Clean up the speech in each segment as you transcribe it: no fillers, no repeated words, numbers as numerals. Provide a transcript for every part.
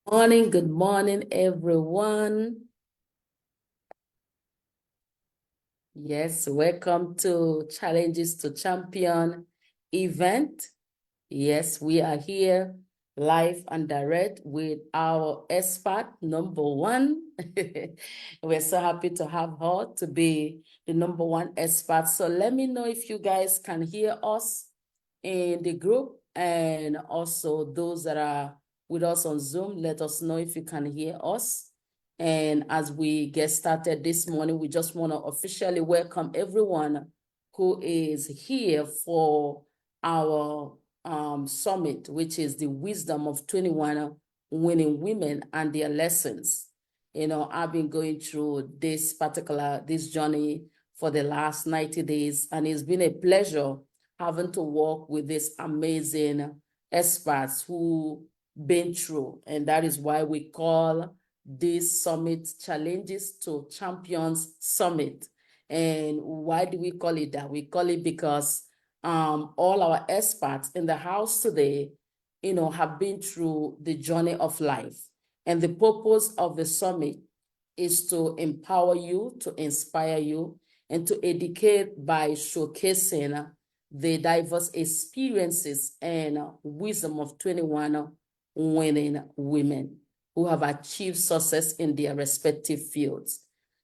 Good morning, everyone. Yes, welcome to Challenges to Champion event. Yes, we are here live and direct with our expert number one. We're so happy to have her to be the number one expert. So let me know if you guys can hear us in the group, and also those that are with us on Zoom, let us know if you can hear us. And as we get started this morning, we just want to officially welcome everyone who is here for our summit, which is the wisdom of 21 winning women and their lessons. You know, I've been going through this journey for the last 90 days, and it's been a pleasure having to work with these amazing experts who been through. And that is why we call this summit Challenges to Champions Summit. And why do we call it that? We call it because all our experts in the house today, you know, have been through the journey of life. And the purpose of the summit is to empower you, to inspire you, and to educate by showcasing the diverse experiences and wisdom of 21 winning women who have achieved success in their respective fields.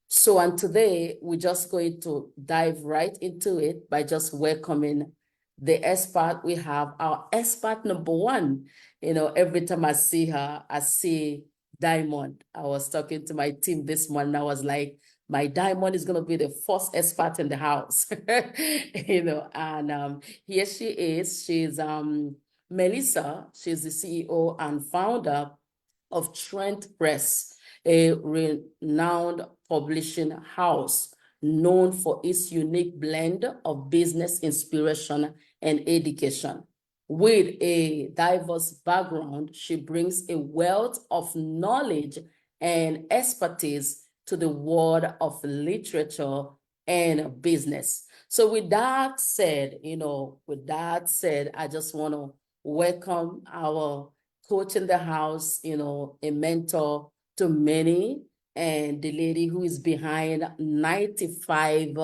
So, and today we're just going to dive right into it by just welcoming the expert. We have our expert number one. You know, every time I see her, I see Diamond. I was talking to my team this morning. I was like, my Diamond is going to be the first expert in the house. You know, and here she is. She's Melissa. She's the CEO and founder of Trent Press, a renowned publishing house known for its unique blend of business inspiration and education. With a diverse background, she brings a wealth of knowledge and expertise to the world of literature and business. So with that said, I just want to welcome our coach in the house, you know, a mentor to many, and the lady who is behind 95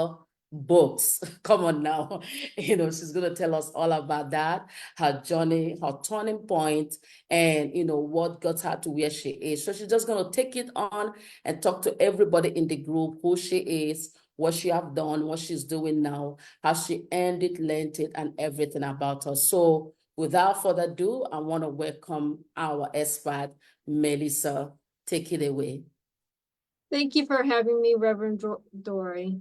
books. Come on now. You know, she's going to tell us all about that, her journey, her turning point, and, you know, what got her to where she is. So she's just going to take it on and talk to everybody in the group who she is, what she have done, what she's doing now, how she earned it, learned it, and everything about her. So without further ado, I want to welcome our expert, Melissa. Take it away. Thank you for having me, Reverend Dory.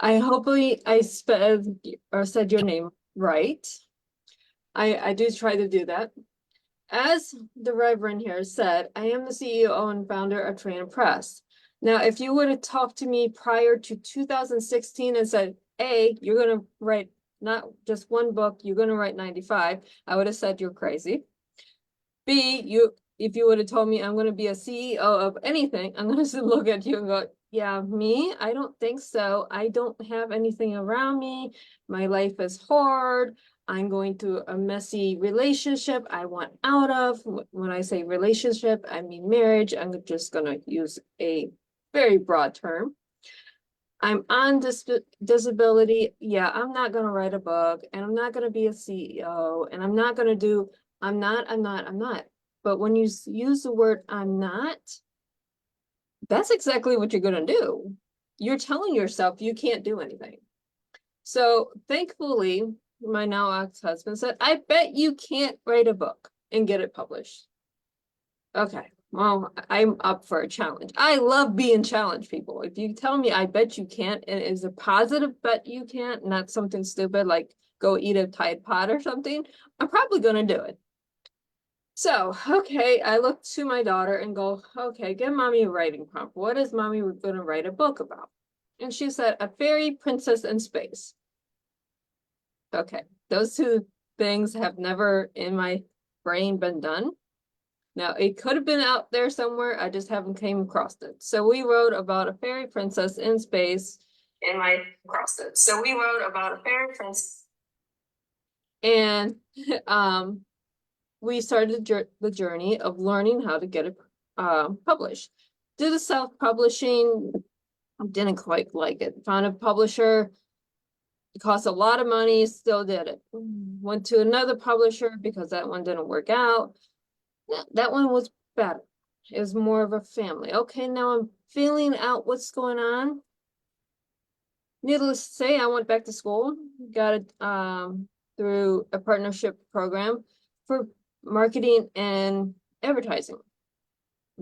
Hopefully I said your name right. I do try to do that. As the Reverend here said, I am the CEO and founder of Trent Press. Now, if you would have talked to me prior to 2016 and said, A, you're going to write not just one book, you're going to write 95, I would have said you're crazy. B, if you would have told me I'm going to be a CEO of anything, I'm going to look at you and go, yeah, me? I don't think so. I don't have anything around me. My life is hard. I'm going through a messy relationship I want out of. When I say relationship, I mean marriage. I'm just going to use a very broad term. I'm on disability. Yeah, I'm not going to write a book, and I'm not going to be a CEO, and I'm not going to do, I'm not. But when you use the word I'm not, that's exactly what you're going to do. You're telling yourself you can't do anything. So thankfully, my now ex-husband said, I bet you can't write a book and get it published. Okay, well, I'm up for a challenge. I love being challenged, people. If you tell me I bet you can't, and it's a positive bet you can't, not something stupid like go eat a Tide Pod or something, I'm probably going to do it. So, okay, I look to my daughter and go, okay, give mommy a writing prompt. What is mommy going to write a book about? And she said, A Fairy Princess in Space. Okay, those two things have never in my brain been done. Now, it could have been out there somewhere. I just haven't came across it. So we wrote about a fairy princess in space. So we wrote about a fairy princess. And we started the journey of learning how to get publish. Did the self-publishing, didn't quite like it. Found a publisher, it cost a lot of money, still did it. Went to another publisher because that one didn't work out. That one was better. It was more of a family. Okay, now I'm feeling out what's going on. Needless to say, I went back to school, got it through a partnership program for marketing and advertising.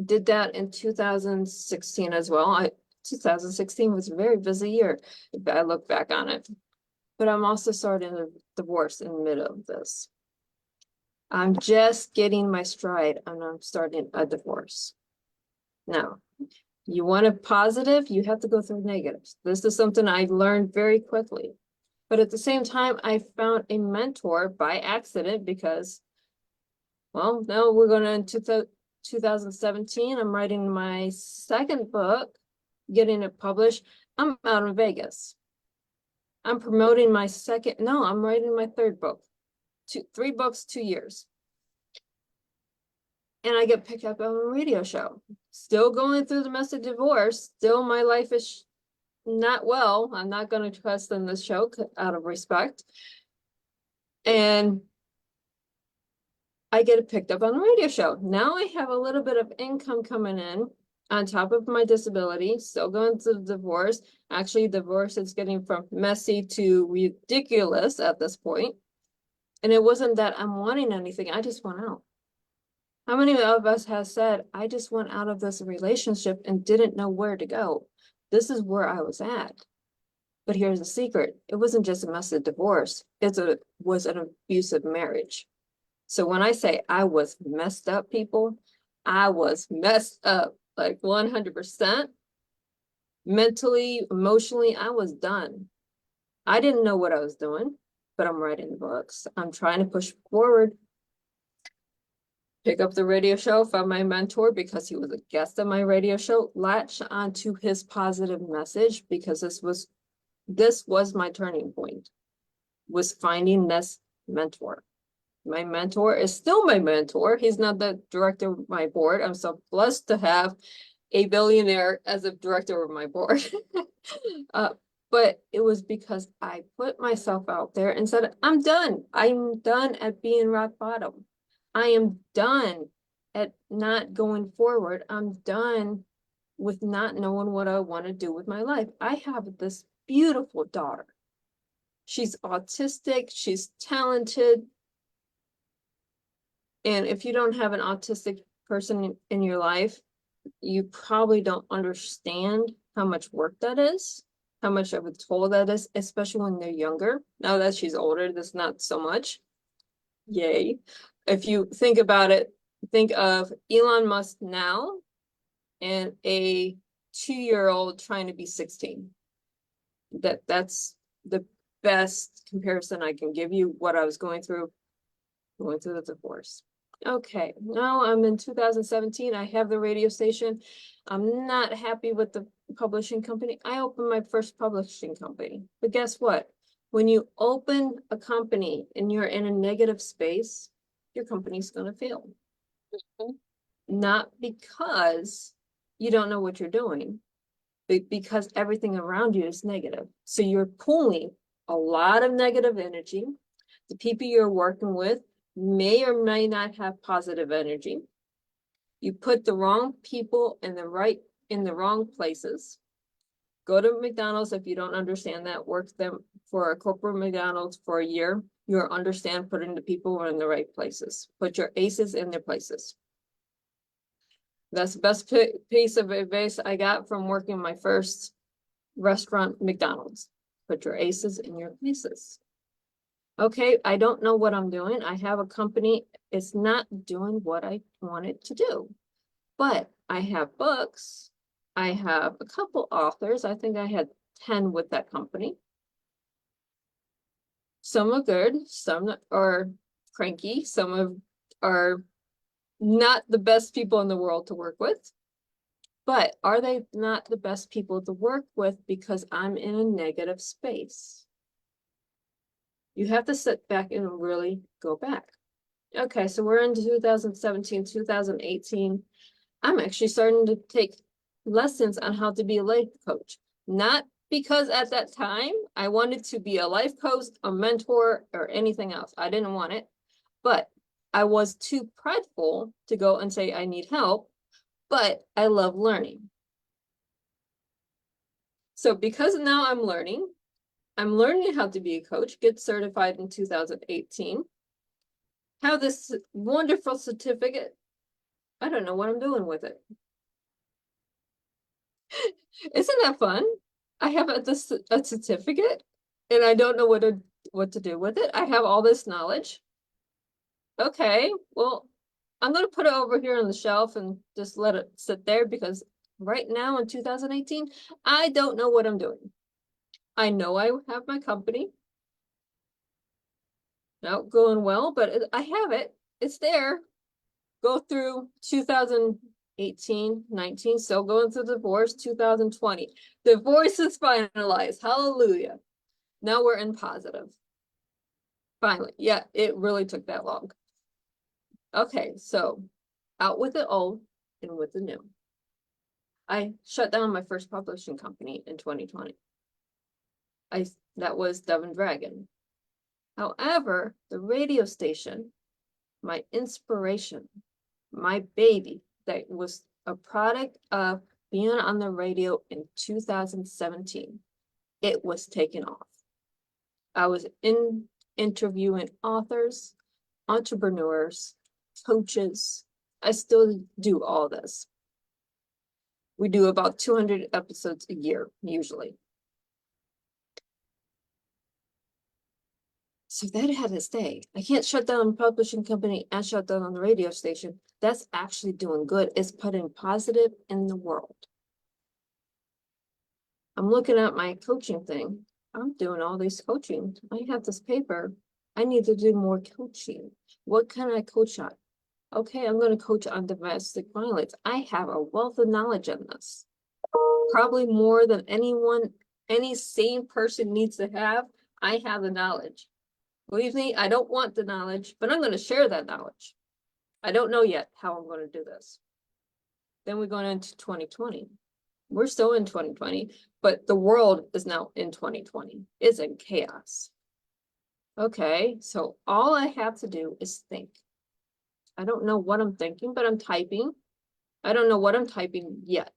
Did that in 2016 as well. 2016 was a very busy year if I look back on it. But I'm also starting a divorce in the middle of this. I'm just getting my stride and I'm starting a divorce. Now, you want a positive, you have to go through negatives. This is something I learned very quickly. But at the same time, I found a mentor by accident because, well, now we're going into 2017. I'm writing my second book, getting it published. I'm out in Vegas. I'm promoting my I'm writing my third book. 3 books, 2 years. And I get picked up on a radio show. Still going through the mess of divorce. Still my life is not well. I'm not going to trust in this show out of respect. And I get it picked up on the radio show. Now I have a little bit of income coming in on top of my disability, still going through the divorce. Actually, divorce is getting from messy to ridiculous at this point. And it wasn't that I'm wanting anything. I just want out. How many of us have said, I just went out of this relationship and didn't know where to go? This is where I was at. But here's the secret. It wasn't just a messy divorce. It was an abusive marriage. So when I say I was messed up, people, I was messed up like 100%. Mentally, emotionally, I was done. I didn't know what I was doing, but I'm writing the books. I'm trying to push forward. Pick up the radio show from my mentor because he was a guest on my radio show. Latch onto his positive message because this was my turning point, was finding this mentor. My mentor is still my mentor. He's not the director of my board. I'm so blessed to have a billionaire as a director of my board. But it was because I put myself out there and said, I'm done. I'm done at being rock bottom. I am done at not going forward. I'm done with not knowing what I want to do with my life. I have this beautiful daughter. She's autistic. She's talented. And if you don't have an autistic person in your life, you probably don't understand how much work that is, how much of a toll that is, especially when they're younger. Now that she's older, that's not so much. Yay. If you think about it, think of Elon Musk now and a 2-year-old trying to be 16. That's the best comparison I can give you what I was going through the divorce. Okay, now I'm in 2017. I have the radio station. I'm not happy with the publishing company. I opened my first publishing company. But guess what? When you open a company and you're in a negative space, your company's going to fail. Not because you don't know what you're doing, but because everything around you is negative. So you're pulling a lot of negative energy. The people you're working with may or may not have positive energy. You put the wrong people in the wrong places. Go to McDonald's if you don't understand that. Work them for a corporate McDonald's for a year. You'll understand putting the people in the right places. Put your aces in their places. That's the best piece of advice I got from working my first restaurant, McDonald's. Put your aces in your places. Okay, I don't know what I'm doing. I have a company. It's not doing what I want it to do. But I have books. I have a couple authors. I think I had 10 with that company. Some are good, some are cranky, are not the best people in the world to work with. But are they not the best people to work with because I'm in a negative space? You have to sit back and really go back. Okay, so we're in 2017, 2018. I'm actually starting to take lessons on how to be a life coach. Not because at that time I wanted to be a life coach, a mentor, or anything else. I didn't want it, but I was too prideful to go and say I need help, but I love learning. So because now I'm learning how to be a coach, get certified in 2018, have this wonderful certificate. I don't know what I'm doing with it. Isn't that fun? I have a certificate and I don't know what to do with it. I have all this knowledge. Okay, well, I'm gonna put it over here on the shelf and just let it sit there because right now in 2018, I don't know what I'm doing. I know I have my company. Not going well, but I have it. It's there. Go through 2018, 19, so going through divorce, 2020. Divorce is finalized. Hallelujah. Now we're in positive. Finally. Yeah, it really took that long. Okay, so out with the old and with the new. I shut down my first publishing company in 2020. That was Dove and Dragon. However, the radio station, my inspiration, my baby, that was a product of being on the radio in 2017, it was taken off. I was interviewing authors, entrepreneurs, coaches. I still do all this. We do about 200 episodes a year, usually. So that had to stay. I can't shut down a publishing company and shut down on the radio station. That's actually doing good. It's putting positive in the world. I'm looking at my coaching thing. I'm doing all these coaching. I have this paper. I need to do more coaching. What can I coach on? Okay, I'm going to coach on domestic violence. I have a wealth of knowledge on this. Probably more than any sane person needs to have. I have the knowledge. Believe me, I don't want the knowledge, but I'm going to share that knowledge. I don't know yet how I'm going to do this. Then we're going into 2020. We're still in 2020, but the world is now in 2020. It's in chaos. Okay, so all I have to do is think. I don't know what I'm thinking, but I'm typing. I don't know what I'm typing yet.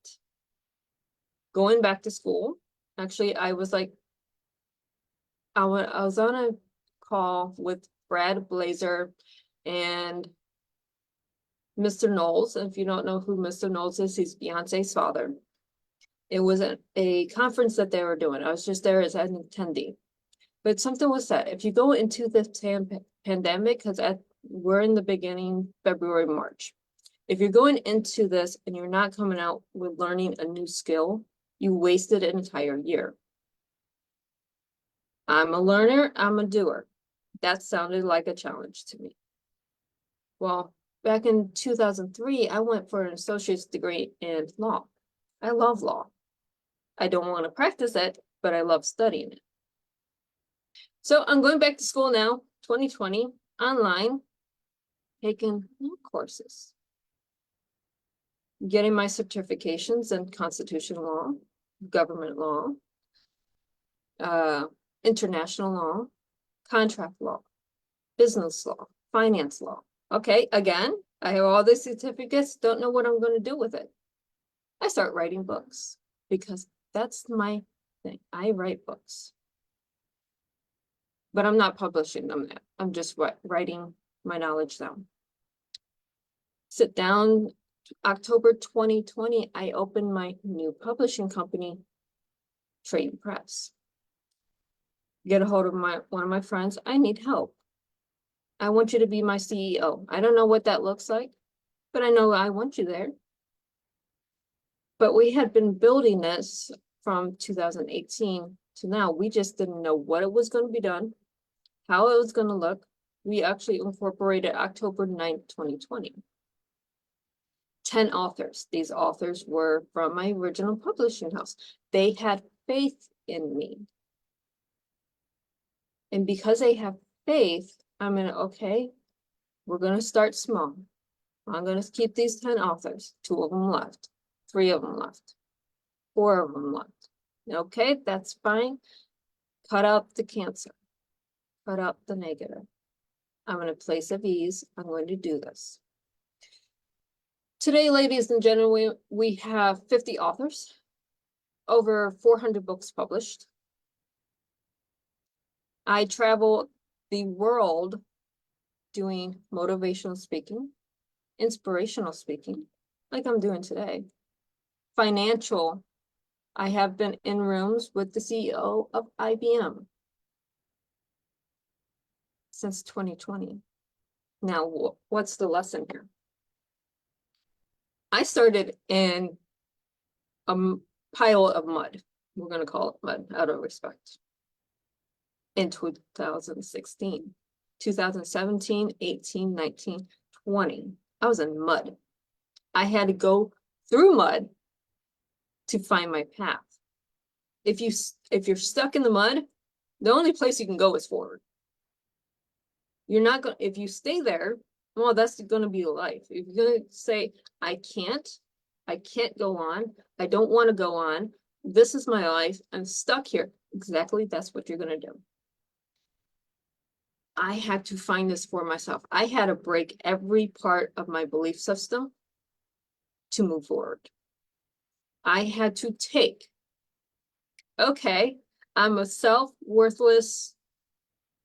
Going back to school. Actually, I was like, I was on a call with Brad Blazer and Mr. Knowles. If you don't know who Mr. Knowles is, he's Beyonce's father. It was a conference that they were doing. I was just there as an attendee. But something was said. If you go into this pandemic, because we're in the beginning, February, March. If you're going into this and you're not coming out with learning a new skill, you wasted an entire year. I'm a learner, I'm a doer. That sounded like a challenge to me. Well, back in 2003, I went for an associate's degree in law. I love law. I don't want to practice it, but I love studying it. So I'm going back to school now, 2020, online, taking courses. Getting my certifications in constitutional law, government law, international law, contract law, business law, finance law. Okay, again, I have all these certificates, don't know what I'm going to do with it. I start writing books because that's my thing. I write books. But I'm not publishing them yet. I'm just writing my knowledge down. Sit down, October 2020, I opened my new publishing company, Trade Press. Get a hold of one of my friends. I need help. I want you to be my CEO. I don't know what that looks like, but I know I want you there. But we had been building this from 2018 to now. We just didn't know what it was going to be done, how it was going to look. We actually incorporated October 9th, 2020. 10 authors. These authors were from my original publishing house. They had faith in me. And because they have faith, I'm gonna, okay, we're gonna start small. I'm going to keep these 10 authors. 2 of them left. 3 of them left. 4 of them left. Okay, that's fine. Cut out the cancer. Cut out the negative. I'm in a place of ease. I'm going to do this. Today, ladies and gentlemen, we have 50 authors, over 400 books published. I travel the world doing motivational speaking, inspirational speaking, like I'm doing today. Financial, I have been in rooms with the CEO of IBM since 2020. Now, what's the lesson here? I started in a pile of mud. We're going to call it mud out of respect. In 2016, 2017, 18, 19, 20. I was in mud. I had to go through mud to find my path. If you're stuck in the mud, the only place you can go is forward. You're not going, if you stay there, well, that's going to be life. If you're going to say, I can't go on, I don't want to go on, this is my life, I'm stuck here. Exactly, that's what you're going to do. I had to find this for myself. I had to break every part of my belief system to move forward. I had to take, okay, I'm a self-worthless,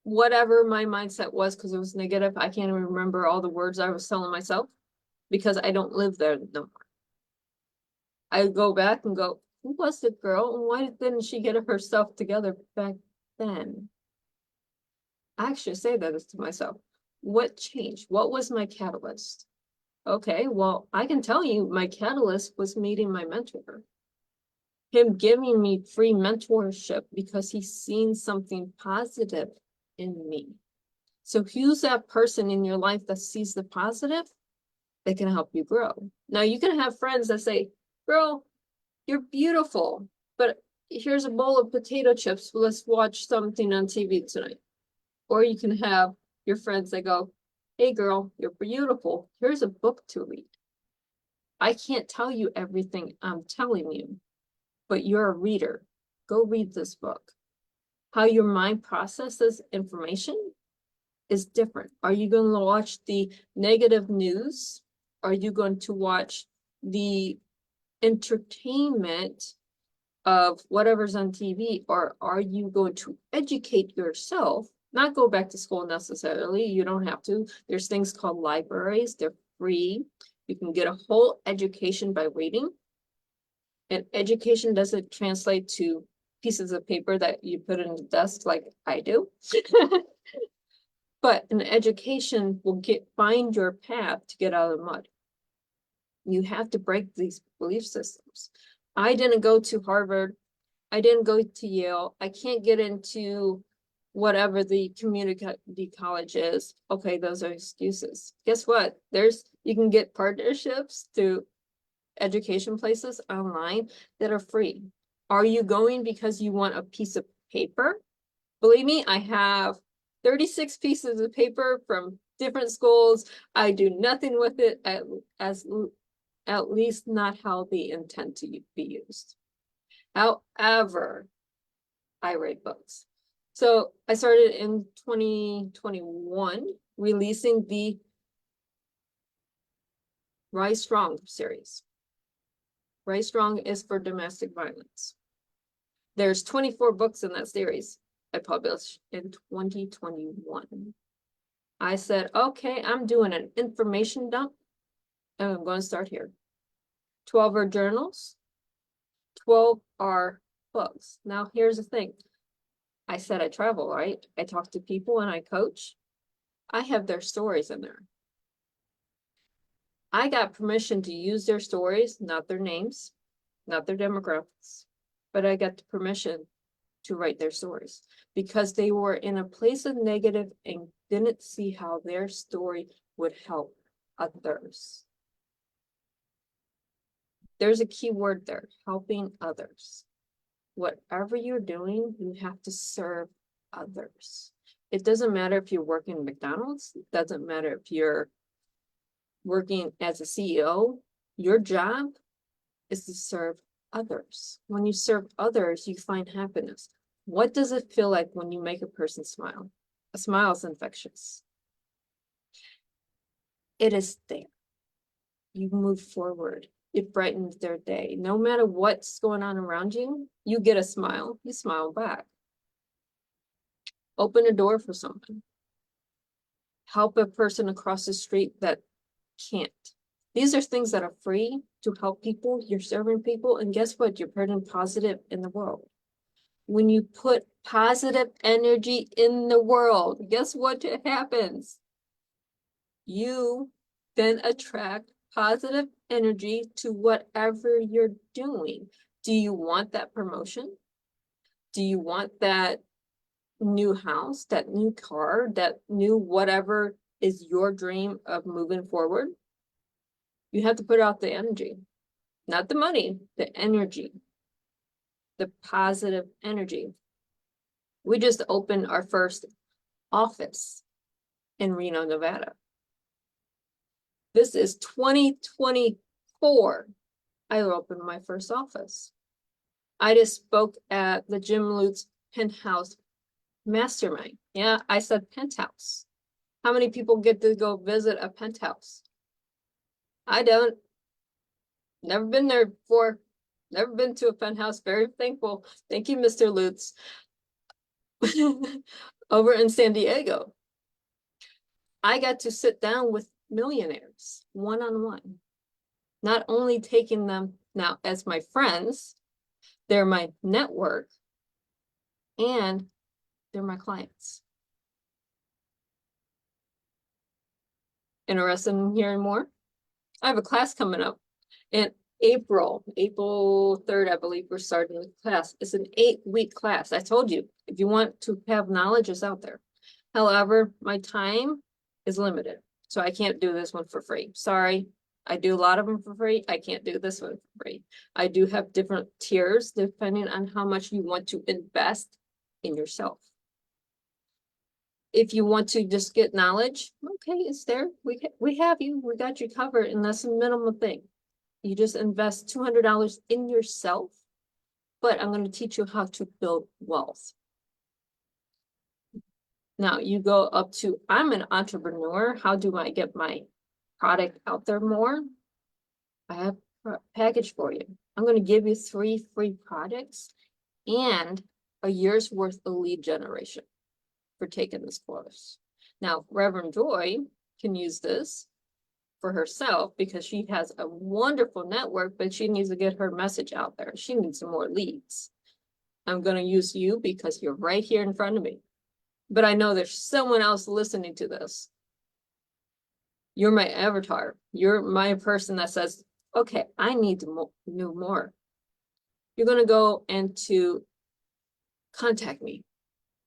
whatever my mindset was, because it was negative. I can't even remember all the words I was telling myself because I don't live there no more. I go back and go, who was the girl? And why didn't she get herself together back then? I actually say that to myself. What changed? What was my catalyst? Okay, well, I can tell you my catalyst was meeting my mentor. Him giving me free mentorship because he's seen something positive in me. So who's that person in your life that sees the positive? That can help you grow. Now you can have friends that say, girl, you're beautiful, but here's a bowl of potato chips. Let's watch something on TV tonight. Or you can have your friends that go, hey girl, you're beautiful. Here's a book to read. I can't tell you everything I'm telling you, but you're a reader. Go read this book. How your mind processes information is different. Are you going to watch the negative news? Are you going to watch the entertainment of whatever's on TV? Or are you going to educate yourself? Not go back to school necessarily. You don't have to. There's things called libraries. They're free. You can get a whole education by reading. And education doesn't translate to pieces of paper that you put in the desk like I do. But an education will find your path to get out of the mud. You have to break these belief systems. I didn't go to Harvard. I didn't go to Yale. I can't get into whatever the community college is. Okay, those are excuses. Guess what? You can get partnerships through education places online that are free. Are you going because you want a piece of paper? Believe me, I have 36 pieces of paper from different schools. I do nothing with it at least not how they intend to be used. However, I write books. So I started in 2021 releasing the Rise Strong series. Rise Strong is for domestic violence. There's 24 books in that series I published in 2021. I said, okay, I'm doing an information dump and I'm going to start here. 12 are journals, 12 are books. Now, here's the thing. I said I travel, right? I talk to people and I coach. I have their stories in there. I got permission to use their stories, not their names, not their demographics, but I got the permission to write their stories because they were in a place of negative and didn't see how their story would help others. There's a key word there, helping others. Whatever you're doing, you have to serve others. It doesn't matter if you're working at McDonald's. It doesn't matter if you're working as a CEO, your job is to serve others. When you serve others, you find happiness. What does it feel like when you make a person smile? A smile is infectious. It is there. You move forward. It brightens their day. No matter what's going on around you, you get a smile, you smile back. Open a door for someone. Help a person across the street that can't. These are things that are free to help people. You're serving people. And guess what? You're putting positive in the world. When you put positive energy in the world, guess what happens? You then attract positive energy to whatever you're doing. Do you want that promotion? Do you want that new house, that new car, that new whatever is your dream of moving forward? You have to put out the energy, not the money, the energy, the positive energy. We just opened our first office in Reno, Nevada. This is 2024. I opened my first office. I just spoke at the Jim Lutz Penthouse Mastermind. Yeah, I said penthouse. How many people get to go visit a penthouse? I don't. Never been there before. Never been to a penthouse. Very thankful. Thank you, Mr. Lutz. Over in San Diego, I got to sit down with millionaires one-on-one. Not only taking them now as my friends, they're my network, and they're my clients. Interested in hearing more? I have a class coming up in April 3rd, I believe we're starting the class. It's an 8-week class. I told you, if you want to have knowledge, it's out there. However, my time is limited, so I can't do this one for free. Sorry. I do a lot of them for free. I can't do this one for free. I do have different tiers depending on how much you want to invest in yourself. If you want to just get knowledge, okay, it's there. We have you. We got you covered, and that's a minimum thing. You just invest $200 in yourself, but I'm going to teach you how to build wealth. Now you go up to, I'm an entrepreneur. How do I get my product out there more? I have a package for you. I'm going to give you 3 free products and a year's worth of lead generation for taking this course. Now, Reverend Joy can use this for herself because she has a wonderful network, but she needs to get her message out there. She needs some more leads. I'm going to use you because you're right here in front of me. But I know there's someone else listening to this. You're my avatar. You're my person that says, okay, I need to know more. You're going to go into contact me.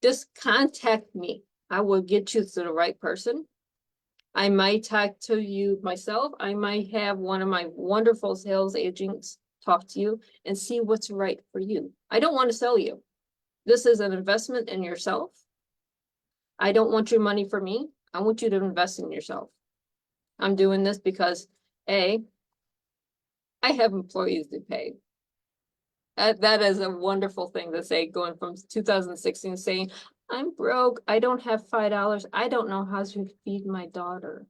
Just contact me. I will get you to the right person. I might talk to you myself. I might have one of my wonderful sales agents talk to you and see what's right for you. I don't want to sell you. This is an investment in yourself. I don't want your money for me. I want you to invest in yourself. I'm doing this because A, I have employees to pay. That is a wonderful thing to say, going from 2016 saying, I'm broke, I don't have $5, I don't know how to feed my daughter,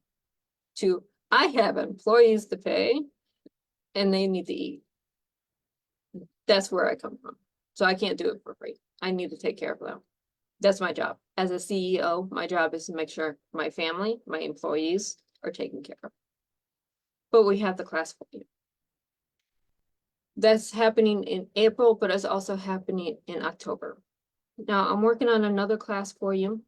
to I have employees to pay and they need to eat. That's where I come from. So I can't do it for free. I need to take care of them. That's my job. As a CEO, my job is to make sure my family, my employees are taken care of. But we have the class for you. That's happening in April, but it's also happening in October. Now I'm working on another class for you.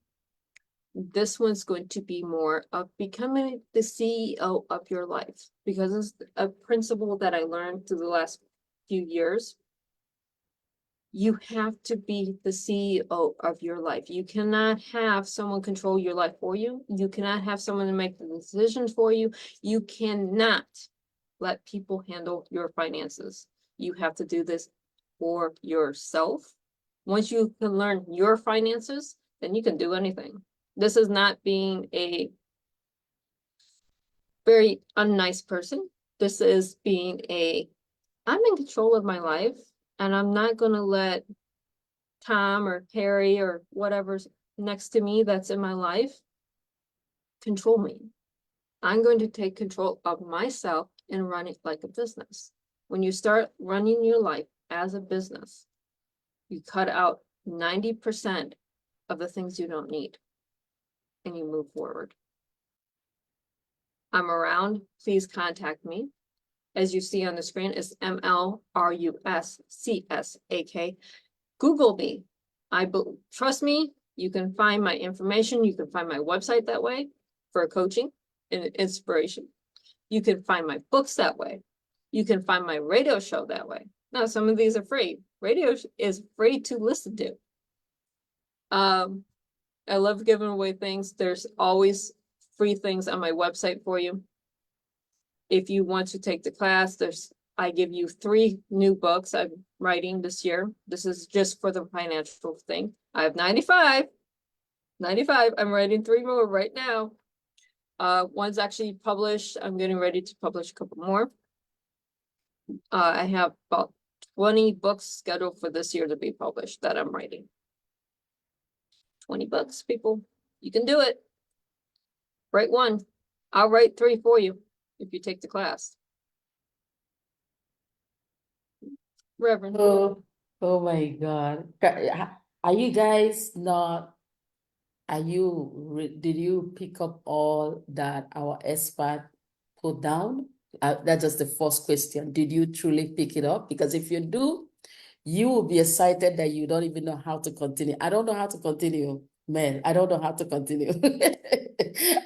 This one's going to be more of becoming the CEO of your life, because it's a principle that I learned through the last few years. You have to be the CEO of your life. You cannot have someone control your life for you. You cannot have someone to make the decisions for you. You cannot let people handle your finances. You have to do this for yourself. Once you can learn your finances, then you can do anything. This is not being a very unnice person. This is being I'm in control of my life, and I'm not gonna let Tom or Harry or whatever's next to me that's in my life control me. I'm going to take control of myself and run it like a business. When you start running your life as a business, you cut out 90% of the things you don't need and you move forward. I'm around. Please contact me. As you see on the screen, it's M.L.Ruscsak. Google me. Trust me, you can find my information. You can find my website that way for coaching and inspiration. You can find my books that way. You can find my radio show that way. Now, some of these are free. Radio is free to listen to. I love giving away things. There's always free things on my website for you. If you want to take the class, I give you 3 new books I'm writing this year. This is just for the financial thing. I have 95. I'm writing 3 more right now. One's actually published. I'm getting ready to publish a couple more. I have about 20 books scheduled for this year to be published that I'm writing. 20 books, people. You can do it. Write 1. I'll write 3 for you if you take the class. Reverend. Oh my God. Are you guys not, did you pick up all that our expert put down? That's just the first question. Did you truly pick it up? Because if you do, you will be excited that you don't even know how to continue. I don't know how to continue, man. I don't know how to continue.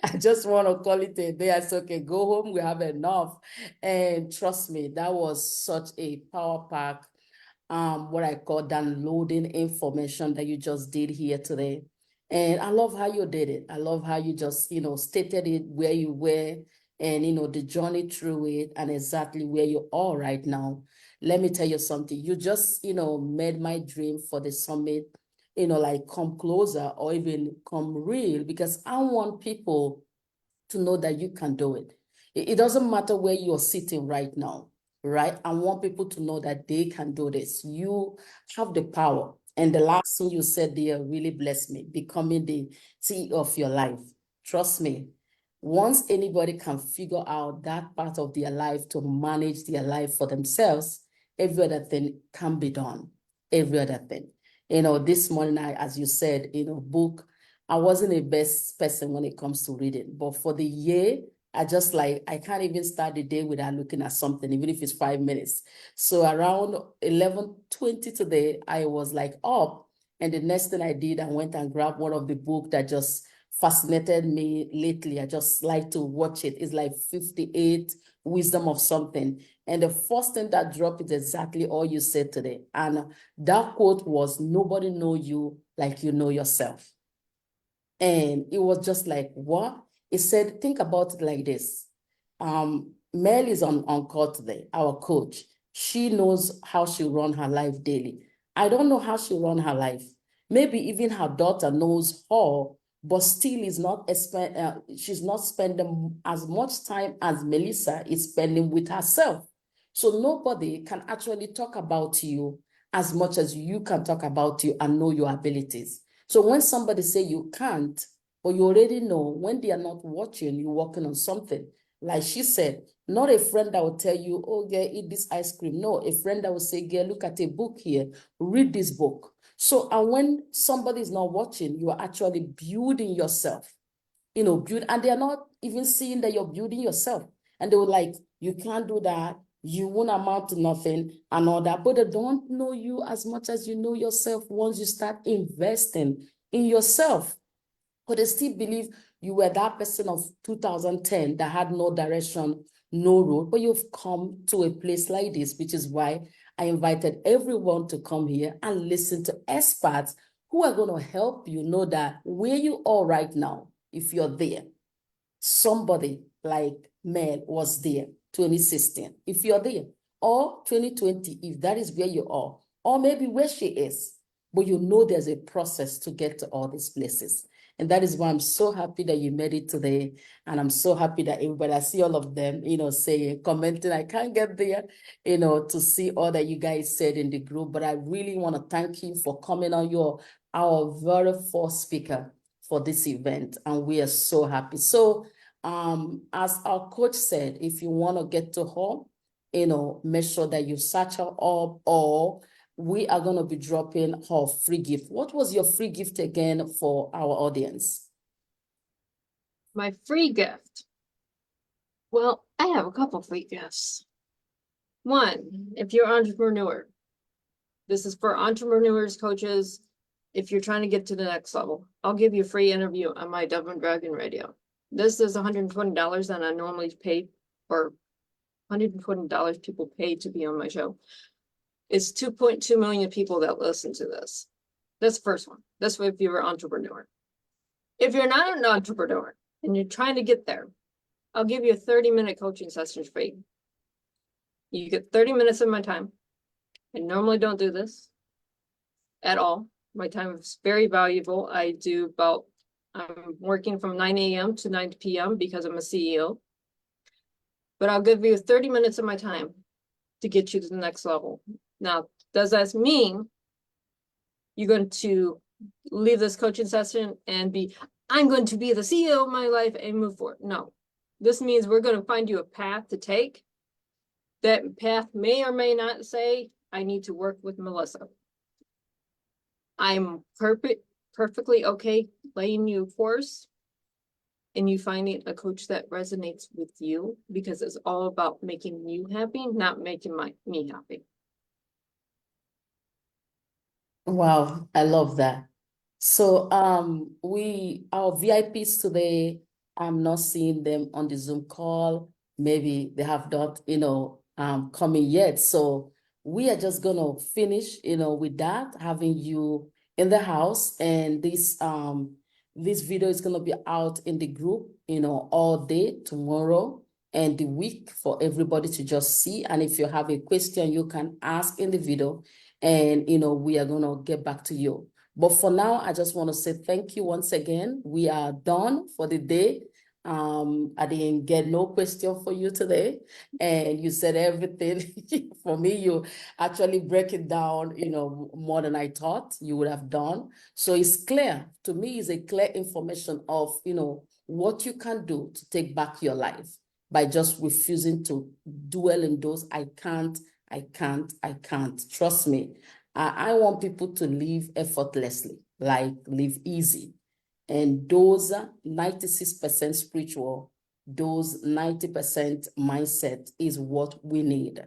I just want to call it a day. I said, okay, go home. We have enough. And trust me, that was such a power pack, what I call downloading information that you just did here today. And I love how you did it. I love how you just, stated it where you were and, the journey through it and exactly where you are right now. Let me tell you something. You just, made my dream for the summit, like come closer or even come real, because I want people to know that you can do it. It doesn't matter where you're sitting right now, right? I want people to know that they can do this. You have the power. And the last thing you said there really blessed me, becoming the CEO of your life. Trust me, once anybody can figure out that part of their life to manage their life for themselves, every other thing can be done. Every other thing. This morning, as you said, book, I wasn't the best person when it comes to reading, but for the year, I can't even start the day without looking at something, even if it's 5 minutes. So around 11:20 today, I was up, and the next thing I did, I went and grabbed one of the books that just fascinated me lately. I just like to watch it. It's like 58 Wisdom of Something. And the first thing that dropped is exactly all you said today. And that quote was, nobody know you like you know yourself. And it was just like, what? It said, think about it like this. Mel is on call today, our coach. She knows how she run her life daily. I don't know how she run her life. Maybe even her daughter knows her, but still she's not spending as much time as Melissa is spending with herself. So nobody can actually talk about you as much as you can talk about you and know your abilities. So when somebody say you can't, but you already know when they are not watching, you're working on something. Like she said, not a friend that will tell you, oh, girl, eat this ice cream. No, a friend that will say, girl, look at a book here, read this book. So, and when somebody is not watching, you are actually building yourself, and they're not even seeing that you're building yourself. And they were like, you can't do that. You won't amount to nothing and all that. But they don't know you as much as you know yourself once you start investing in yourself. But they still believe you were that person of 2010 that had no direction, no road. But you've come to a place like this, which is why I invited everyone to come here and listen to experts who are going to help you know that where you are right now, if you're there, somebody like Mel was there 2016, if you're there, or 2020, if that is where you are, or maybe where she is, but there's a process to get to all these places. And that is why I'm so happy that you made it today. And I'm so happy that everybody, I see all of them, saying, commenting, I can't get there, to see all that you guys said in the group. But I really want to thank you for coming on our very first speaker for this event. And we are so happy. So as our coach said, if you want to get to her, make sure that you search her up, or we are going to be dropping her free gift. What was your free gift again for our audience? My free gift. Well, I have a couple free gifts. One, if you're an entrepreneur, this is for entrepreneurs, coaches. If you're trying to get to the next level, I'll give you a free interview on my Dove and Dragon Radio. This is $120, and I normally pay for $120 people pay to be on my show. It's 2.2 million people that listen to this. That's the first one. That's if you're an entrepreneur. If you're not an entrepreneur and you're trying to get there, I'll give you a 30-minute coaching session free. You get 30 minutes of my time. I normally don't do this at all. My time is very valuable. I'm working from 9 a.m. to 9 p.m. because I'm a CEO. But I'll give you 30 minutes of my time to get you to the next level. Now, does that mean you're going to leave this coaching session and I'm going to be the CEO of my life and move forward? No. This means we're going to find you a path to take. That path may or may not say, I need to work with Melissa. I'm perfectly okay laying you a course and you finding a coach that resonates with you, because it's all about making you happy, not making me happy. Wow, I love that. So our VIPs today, I'm not seeing them on the Zoom call. Maybe they have not, coming yet. So we are just gonna finish, with that, having you in the house. And this video is gonna be out in the group, all day tomorrow and the week for everybody to just see. And if you have a question, you can ask in the video, and we are gonna get back to you. But for now, I just want to say thank you once again. We are done for the day. I didn't get no question for you today, and you said everything. For me, you actually break it down, more than I thought you would have done. So it's clear to me. It's a clear information of what you can do to take back your life by just refusing to dwell in those I can't. Trust me. I want people to live effortlessly, like live easy. And those 96% spiritual, those 90% mindset is what we need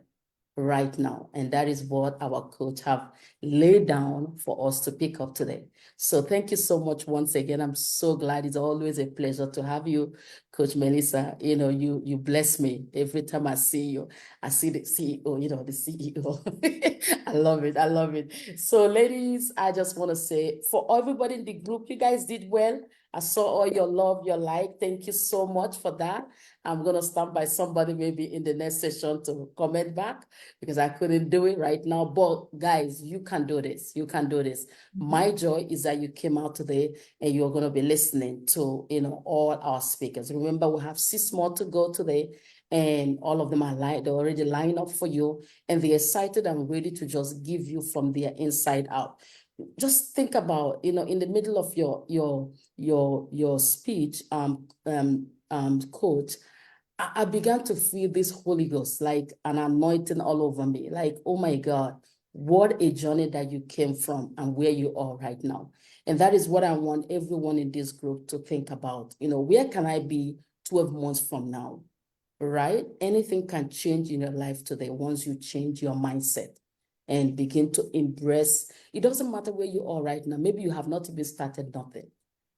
right now. And that is what our coach have laid down for us to pick up today. So thank you so much once again. I'm so glad. It's always a pleasure to have you, Coach Melissa. You bless me every time I see you. I see the CEO, the CEO. I love it. I love it. So ladies, I just want to say for everybody in the group, you guys did well. I saw all your love, your like. Thank you so much for that. I'm going to stand by somebody maybe in the next session to comment back, because I couldn't do it right now. But guys, you can do this. You can do this. My joy is that you came out today and you're going to be listening to, all our speakers. Remember, we have 6 more to go today, and all of them are they're already lined up for you, and they're excited and ready to just give you from their inside out. Just think about, in the middle of your speech, coach, I began to feel this Holy Ghost, like an anointing all over me. Like, oh my God, what a journey that you came from and where you are right now. And that is what I want everyone in this group to think about. Where can I be 12 months from now, right? Anything can change in your life today once you change your mindset and begin to embrace. It doesn't matter where you are right now. Maybe you have not even started nothing.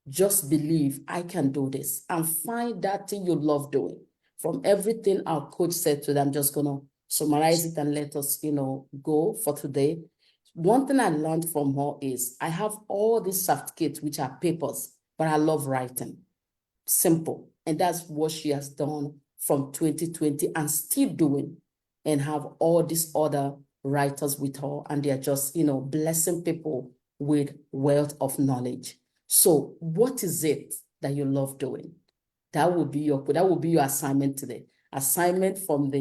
Just believe I can do this and find that thing you love doing. From everything our coach said today, I'm just going to summarize it and let us, go for today. One thing I learned from her is I have all these certificates, which are papers, but I love writing. Simple. And that's what she has done from 2020 and still doing, and have all these other writers with her, and they're just, blessing people with wealth of knowledge. So what is it that you love doing? That will be your assignment today. Assignment from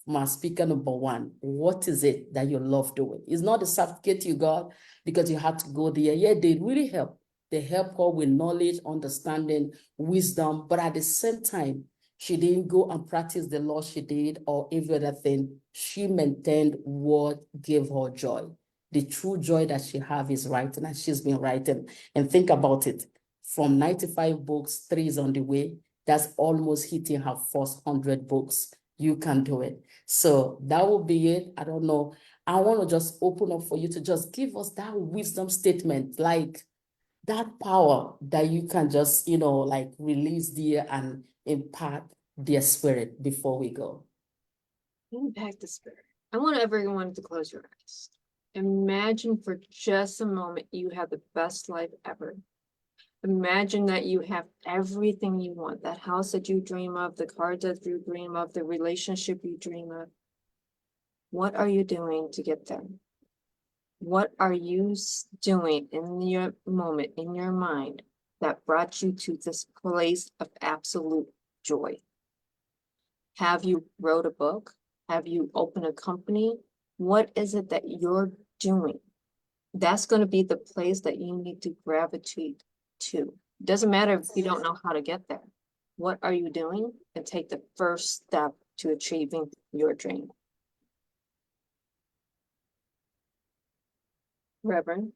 our speaker number one. What is it that you love doing? It's not the certificate you got because you had to go there. Yeah, they really help. They help her with knowledge, understanding, wisdom, but at the same time, she didn't go and practice the law she did or every other thing. She maintained what gave her joy. The true joy that she have is writing, and she's been writing. And think about it. From 95 books, 3 is on the way. That's almost hitting her first 100 books. You can do it. So that will be it. I don't know. I want to just open up for you to just give us that wisdom statement, like that power that you can just, like release there and impart their spirit before we go. Impact the spirit. I want everyone to close your eyes. Imagine for just a moment you have the best life ever. Imagine that you have everything you want, that house that you dream of, the car that you dream of, the relationship you dream of. What are you doing to get there? What are you doing in your moment, in your mind, that brought you to this place of absolute joy? Have you wrote a book? Have you opened a company? What is it that you're doing? That's going to be the place that you need to gravitate to. Doesn't matter if you don't know how to get there. What are you doing? And take the first step to achieving your dream. Reverend.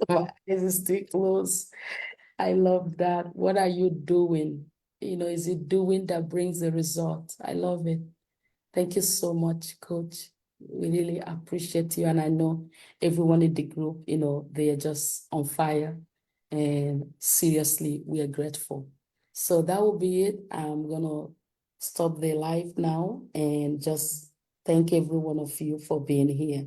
My eyes is still closed. I love that. What are you doing? Is it doing that brings the result? I love it. Thank you so much, Coach. We really appreciate you. And I know everyone in the group, they are just on fire. And seriously, we are grateful. So that will be it. I'm going to stop the live now and just thank every one of you for being here.